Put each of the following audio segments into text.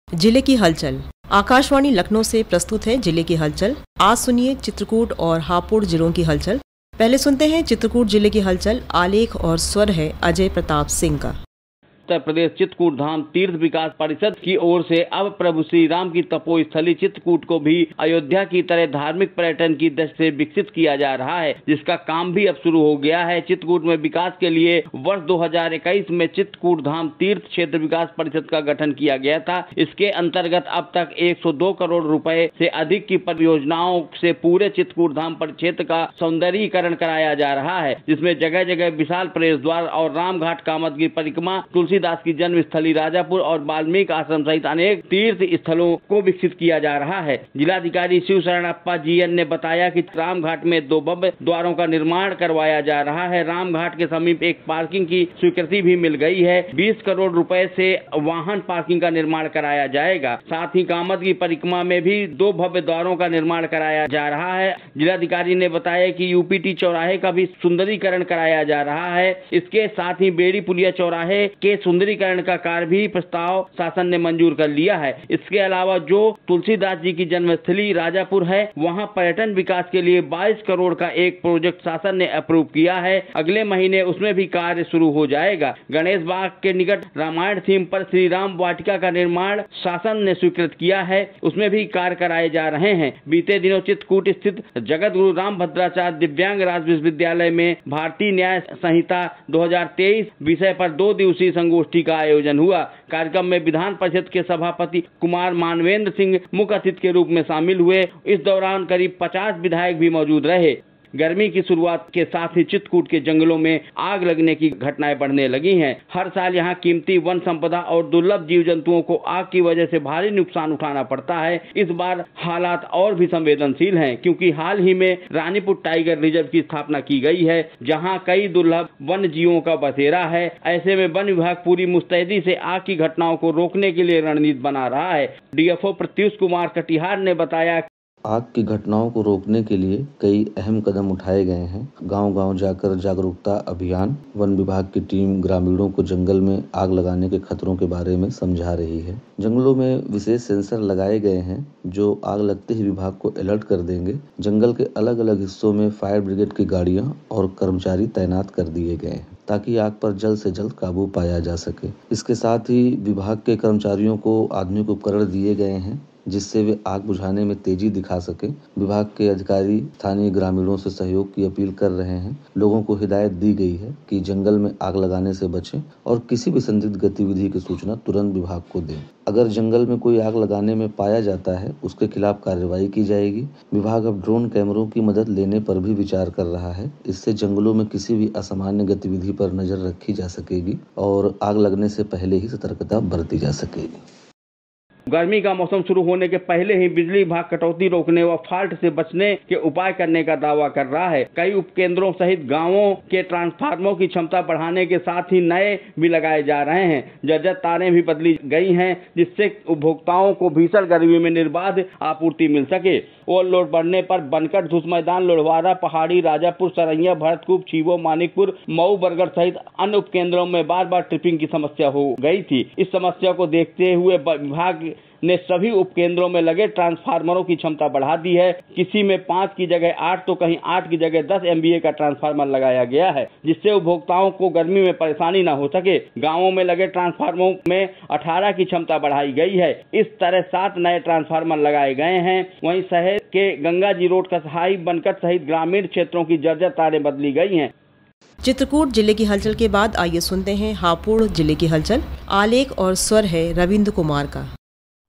जिले की हलचल। आकाशवाणी लखनऊ से प्रस्तुत है जिले की हलचल। आज सुनिए चित्रकूट और हापुड़ जिलों की हलचल। पहले सुनते हैं चित्रकूट जिले की हलचल। आलेख और स्वर है अजय प्रताप सिंह का। उत्तर प्रदेश चित्रकूट धाम तीर्थ विकास परिषद की ओर से अब प्रभु श्री राम की तपोस्थली चित्रकूट को भी अयोध्या की तरह धार्मिक पर्यटन की दृष्टि से विकसित किया जा रहा है, जिसका काम भी अब शुरू हो गया है। चित्रकूट में विकास के लिए वर्ष 2021 में चित्रकूट धाम तीर्थ क्षेत्र विकास परिषद का गठन किया गया था। इसके अंतर्गत अब तक 102 करोड़ रुपए से अधिक की परियोजनाओं से पूरे चित्रकूट धाम परिक्षेत्र का सौंदर्यीकरण कराया जा रहा है, जिसमें जगह जगह विशाल प्रवेश द्वार और रामघाट कामदगिरी परिक्रमा, तुलसीदास की जन्म स्थली राजापुर और वाल्मीकि आश्रम सहित अनेक तीर्थ स्थलों को विकसित किया जा रहा है। जिलाधिकारी शिव शरणप्पा जीएन ने बताया कि रामघाट में 2 भव्य द्वारों का निर्माण करवाया जा रहा है। रामघाट के समीप एक पार्किंग की स्वीकृति भी मिल गई है। 20 करोड़ रुपए से वाहन पार्किंग का निर्माण कराया जाएगा। साथ ही कामदगिरी परिक्रमा में भी 2 भव्य द्वारों का निर्माण कराया जा रहा है। जिलाधिकारी ने बताया कि यूपीटी चौराहे का भी सुंदरीकरण कराया जा रहा है। इसके साथ ही बेड़ी पुलिया चौराहे के सुंदरीकरण का कार्य भी प्रस्ताव शासन ने मंजूर कर लिया है। इसके अलावा जो तुलसीदास जी की जन्मस्थली राजापुर है, वहां पर्यटन विकास के लिए 22 करोड़ का एक प्रोजेक्ट शासन ने अप्रूव किया है। अगले महीने उसमें भी कार्य शुरू हो जाएगा। गणेश बाग के निकट रामायण थीम पर श्री राम वाटिका का निर्माण शासन ने स्वीकृत किया है, उसमें भी कार्य कराए जा रहे हैं। बीते दिनों चित्रकूट स्थित जगत गुरु रामभद्राचार्य दिव्यांग राज विश्वविद्यालय में भारतीय न्याय संहिता 2023 विषय पर 2 दिवसीय संगोष्ठी का आयोजन हुआ। कार्यक्रम में विधान परिषद के सभापति कुमार मानवेंद्र सिंह मुख्य अतिथि के रूप में शामिल हुए। इस दौरान करीब 50 विधायक भी मौजूद रहे। गर्मी की शुरुआत के साथ ही चित्रकूट के जंगलों में आग लगने की घटनाएं बढ़ने लगी हैं। हर साल यहां कीमती वन संपदा और दुर्लभ जीव जंतुओं को आग की वजह से भारी नुकसान उठाना पड़ता है। इस बार हालात और भी संवेदनशील हैं, क्योंकि हाल ही में रानीपुर टाइगर रिजर्व की स्थापना की गई है, जहां कई दुर्लभ वन्य जीवों का बसेरा है। ऐसे में वन विभाग पूरी मुस्तैदी से आग की घटनाओं को रोकने के लिए रणनीति बना रहा है। डीएफओ प्रत्युष कुमार कटिहार ने बताया, आग की घटनाओं को रोकने के लिए कई अहम कदम उठाए गए हैं। गांव-गांव जाकर जागरूकता अभियान, वन विभाग की टीम ग्रामीणों को जंगल में आग लगाने के खतरों के बारे में समझा रही है। जंगलों में विशेष सेंसर लगाए गए हैं जो आग लगते ही विभाग को अलर्ट कर देंगे। जंगल के अलग अलग हिस्सों में फायर ब्रिगेड की गाड़ियां और कर्मचारी तैनात कर दिए गए हैं ताकि आग पर जल्द से जल्द काबू पाया जा सके। इसके साथ ही विभाग के कर्मचारियों को आधुनिक उपकरण दिए गए हैं जिससे वे आग बुझाने में तेजी दिखा सके। विभाग के अधिकारी स्थानीय ग्रामीणों से सहयोग की अपील कर रहे हैं। लोगों को हिदायत दी गई है कि जंगल में आग लगाने से बचें और किसी भी संदिग्ध गतिविधि की सूचना तुरंत विभाग को दें। अगर जंगल में कोई आग लगाने में पाया जाता है, उसके खिलाफ कार्रवाई की जाएगी। विभाग अब ड्रोन कैमरों की मदद लेने पर भी विचार कर रहा है। इससे जंगलों में किसी भी असामान्य गतिविधि पर नजर रखी जा सकेगी और आग लगने से पहले ही सतर्कता बरती जा सकेगी। गर्मी का मौसम शुरू होने के पहले ही बिजली विभाग कटौती रोकने व फॉल्ट से बचने के उपाय करने का दावा कर रहा है। कई उपकेंद्रों सहित गांवों के ट्रांसफार्मरों की क्षमता बढ़ाने के साथ ही नए भी लगाए जा रहे हैं। जर्जर तारें भी बदली गई हैं, जिससे उपभोक्ताओं को भीषण गर्मी में निर्बाध आपूर्ति मिल सके। ओवरलोड बढ़ने पर बनकट, धूस मैदान, लोहवाड़ा, पहाड़ी, राजापुर, सरैया, भरतकूप, छीवो, मानिकपुर, मऊ, बरगढ़ सहित अन्य उपकेंद्रों में बार बार ट्रिपिंग की समस्या हो गई थी। इस समस्या को देखते हुए विभाग ने सभी उपकेंद्रों में लगे ट्रांसफार्मरों की क्षमता बढ़ा दी है। किसी में 5 की जगह 8 तो कहीं 8 की जगह 10 MVA का ट्रांसफार्मर लगाया गया है, जिससे उपभोक्ताओं को गर्मी में परेशानी न हो सके। गांवों में लगे ट्रांसफार्मरों में 18 की क्षमता बढ़ाई गई है। इस तरह 7 नए ट्रांसफार्मर लगाए गए हैं। वहीं शहर के गंगा जी रोड, कसहाई, बनकट सहित ग्रामीण क्षेत्रों की जर्जर तारें बदली गई हैं। चित्रकूट जिले की हलचल के बाद आइए सुनते हैं हापुड़ जिले की हलचल। आलेख और स्वर है रविंद्र कुमार का।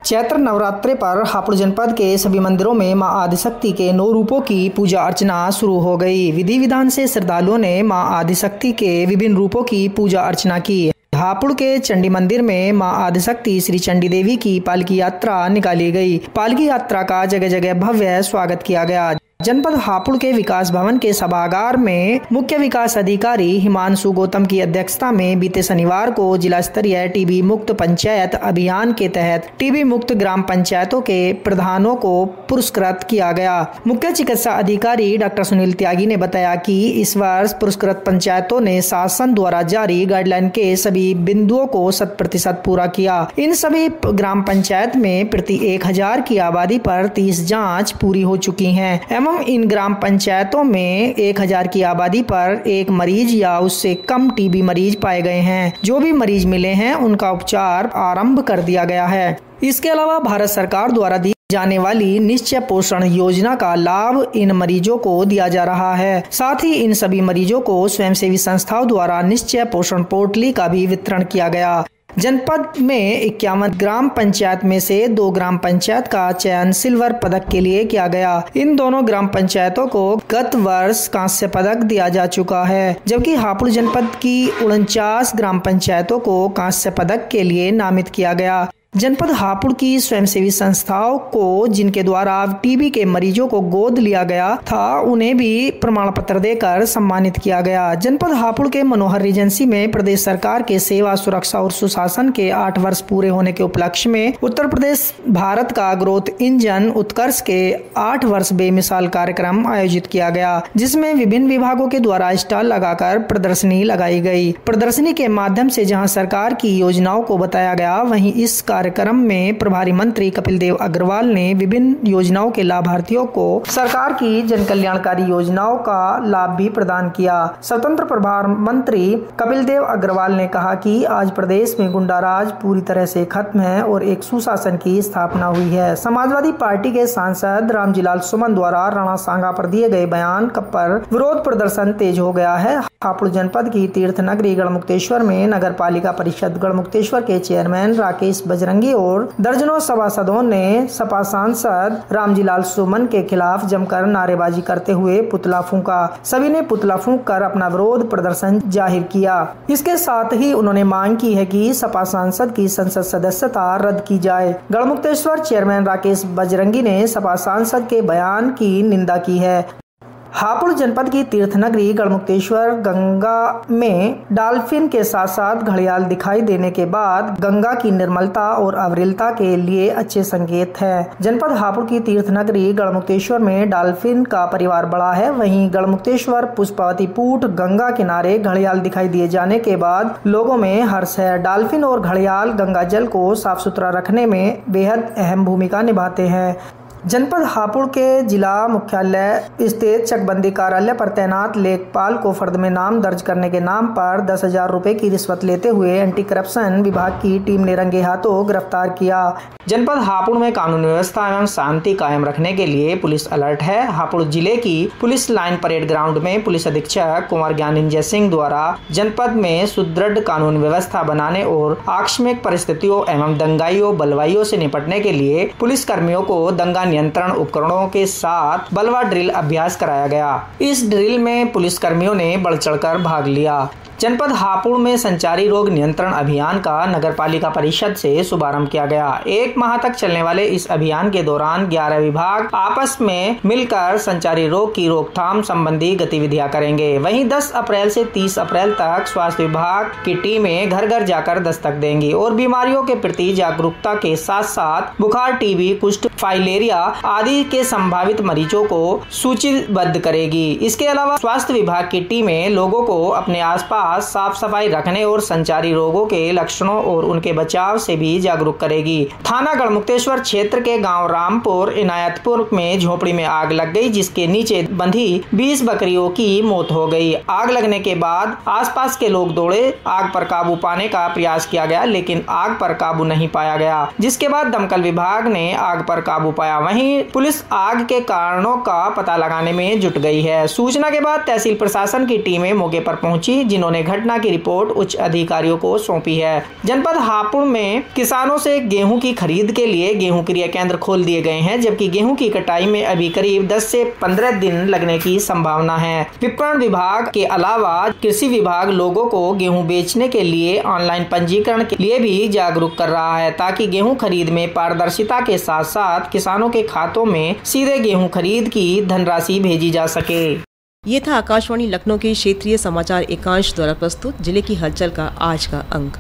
चैत्र नवरात्रे पर हापुड़ जनपद के सभी मंदिरों में मां आदिशक्ति के 9 रूपों की पूजा अर्चना शुरू हो गई। विधि विधान से श्रद्धालुओं ने मां आदिशक्ति के विभिन्न रूपों की पूजा अर्चना की। हापुड़ के चंडी मंदिर में मां आदिशक्ति श्री चंडी देवी की पालकी यात्रा निकाली गई। पालकी यात्रा का जगह जगह भव्य स्वागत किया गया। जनपद हापुड़ के विकास भवन के सभागार में मुख्य विकास अधिकारी हिमांशु गौतम की अध्यक्षता में बीते शनिवार को जिला स्तरीय टीबी मुक्त पंचायत अभियान के तहत टीबी मुक्त ग्राम पंचायतों के प्रधानों को पुरस्कृत किया गया। मुख्य चिकित्सा अधिकारी डॉक्टर सुनील त्यागी ने बताया कि इस वर्ष पुरस्कृत पंचायतों ने शासन द्वारा जारी गाइडलाइन के सभी बिंदुओं को 100% पूरा किया। इन सभी ग्राम पंचायत में प्रति 1000 की आबादी पर 30 जाँच पूरी हो चुकी है। इन ग्राम पंचायतों में 1000 की आबादी पर एक मरीज या उससे कम टीबी मरीज पाए गए हैं। जो भी मरीज मिले हैं उनका उपचार आरंभ कर दिया गया है। इसके अलावा भारत सरकार द्वारा दी जाने वाली निश्चय पोषण योजना का लाभ इन मरीजों को दिया जा रहा है। साथ ही इन सभी मरीजों को स्वयंसेवी संस्थाओं द्वारा निश्चय पोषण पोटली का भी वितरण किया गया। जनपद में 51 ग्राम पंचायत में से 2 ग्राम पंचायत का चयन सिल्वर पदक के लिए किया गया। इन दोनों ग्राम पंचायतों को गत वर्ष कांस्य पदक दिया जा चुका है, जबकि हापुड़ जनपद की 49 ग्राम पंचायतों को कांस्य पदक के लिए नामित किया गया। जनपद हापुड़ की स्वयंसेवी संस्थाओं को जिनके द्वारा टीबी के मरीजों को गोद लिया गया था, उन्हें भी प्रमाण पत्र देकर सम्मानित किया गया। जनपद हापुड़ के मनोहर रिजेंसी में प्रदेश सरकार के सेवा सुरक्षा और सुशासन के 8 वर्ष पूरे होने के उपलक्ष्य में उत्तर प्रदेश भारत का ग्रोथ इंजन उत्कर्ष के 8 वर्ष बेमिसाल कार्यक्रम आयोजित किया गया, जिसमें विभिन्न विभागों के द्वारा स्टॉल लगाकर प्रदर्शनी लगाई गई। प्रदर्शनी के माध्यम से जहाँ सरकार की योजनाओं को बताया गया, वहीं इस कार्यक्रम में प्रभारी मंत्री कपिल देव अग्रवाल ने विभिन्न योजनाओं के लाभार्थियों को सरकार की जन कल्याणकारी योजनाओं का लाभ भी प्रदान किया। स्वतंत्र प्रभार मंत्री कपिल देव अग्रवाल ने कहा कि आज प्रदेश में गुंडाराज पूरी तरह से खत्म है और एक सुशासन की स्थापना हुई है। समाजवादी पार्टी के सांसद रामजीलाल सुमन द्वारा राणा सांगा पर दिए गए बयान पर विरोध प्रदर्शन तेज हो गया है। हापुड़ जनपद की तीर्थ नगरी गढ़मुक्तेश्वर में नगर पालिका परिषद गढ़मुक्तेश्वर के चेयरमैन राकेश बजरंगी और दर्जनों सभासदों ने सपा सांसद रामजीलाल सुमन के खिलाफ जमकर नारेबाजी करते हुए पुतला फूंका। सभी ने पुतला फूंक कर अपना विरोध प्रदर्शन जाहिर किया। इसके साथ ही उन्होंने मांग की है कि सपा सांसद की संसद सदस्यता रद्द की जाए। गढ़मुक्तेश्वर चेयरमैन राकेश बजरंगी ने सपा सांसद के बयान की निंदा की है। हापुड़ जनपद की तीर्थ नगरी गढ़मुक्तेश्वर गंगा में डॉल्फिन के साथ साथ घड़ियाल दिखाई देने के बाद गंगा की निर्मलता और अविरलता के लिए अच्छे संकेत है। जनपद हापुड़ की तीर्थ नगरी गढ़मुक्तेश्वर में डॉल्फिन का परिवार बड़ा है। वहीं गढ़मुक्तेश्वर पुष्पावती पूट गंगा किनारे घड़ियाल दिखाई दिए जाने के बाद लोगों में हर्ष है। डॉल्फिन और घड़ियाल गंगा जल को साफ सुथरा रखने में बेहद अहम भूमिका निभाते हैं। जनपद हापुड़ के जिला मुख्यालय स्थित चकबंदी कार्यालय पर तैनात लेखपाल को फर्द में नाम दर्ज करने के नाम पर 10,000 रुपए की रिश्वत लेते हुए एंटी करप्शन विभाग की टीम ने रंगे हाथों गिरफ्तार किया। जनपद हापुड़ में कानून व्यवस्था एवं शांति कायम रखने के लिए पुलिस अलर्ट है। हापुड़ जिले की पुलिस लाइन परेड ग्राउंड में पुलिस अधीक्षक कुमार ज्ञानेंद्र सिंह द्वारा जनपद में सुदृढ़ कानून व्यवस्था बनाने और आकस्मिक परिस्थितियों एवं दंगाइयों बलवाइयों से निपटने के लिए पुलिस कर्मियों को दंगा नियंत्रण उपकरणों के साथ बलवा ड्रिल अभ्यास कराया गया। इस ड्रिल में पुलिस कर्मियों ने बढ़ चढ़कर भाग लिया। जनपद हापुड़ में संचारी रोग नियंत्रण अभियान का नगर पालिका परिषद से शुभारंभ किया गया। 1 माह तक चलने वाले इस अभियान के दौरान 11 विभाग आपस में मिलकर संचारी रोग की रोकथाम संबंधी गतिविधियां करेंगे। वहीं 10 अप्रैल से 30 अप्रैल तक स्वास्थ्य विभाग की टीमें घर घर जाकर दस्तक देंगी और बीमारियों के प्रति जागरूकता के साथ साथ बुखार, टीबी, कुष्ठ, फाइलेरिया आदि के संभावित मरीजों को सूचीबद्ध करेगी। इसके अलावा स्वास्थ्य विभाग की टीमें लोगों को अपने आसपास साफ सफाई रखने और संचारी रोगों के लक्षणों और उनके बचाव से भी जागरूक करेगी। थाना गढ़मुक्तेश्वर क्षेत्र के गांव रामपुर इनायतपुर में झोपड़ी में आग लग गई, जिसके नीचे बंधी 20 बकरियों की मौत हो गई। आग लगने के बाद आसपास के लोग दौड़े। आग पर काबू पाने का प्रयास किया गया, लेकिन आग पर काबू नहीं पाया गया, जिसके बाद दमकल विभाग ने आग पर काबू पाया। वहीं पुलिस आग के कारणों का पता लगाने में जुट गई है। सूचना के बाद तहसील प्रशासन की टीमें मौके पर पहुंची, जिन्होंने उन्होंने घटना की रिपोर्ट उच्च अधिकारियों को सौंपी है। जनपद हापुड़ में किसानों से गेहूं की खरीद के लिए गेहूं क्रय केंद्र खोल दिए गए हैं, जबकि गेहूं की कटाई में अभी करीब 10 से 15 दिन लगने की संभावना है। विपणन विभाग के अलावा कृषि विभाग लोगों को गेहूं बेचने के लिए ऑनलाइन पंजीकरण के लिए भी जागरूक कर रहा है, ताकि गेहूं खरीद में पारदर्शिता के साथ साथ किसानों के खातों में सीधे गेहूं खरीद की धनराशि भेजी जा सके। ये था आकाशवाणी लखनऊ के क्षेत्रीय समाचार एकांश द्वारा प्रस्तुत जिले की हलचल का आज का अंक।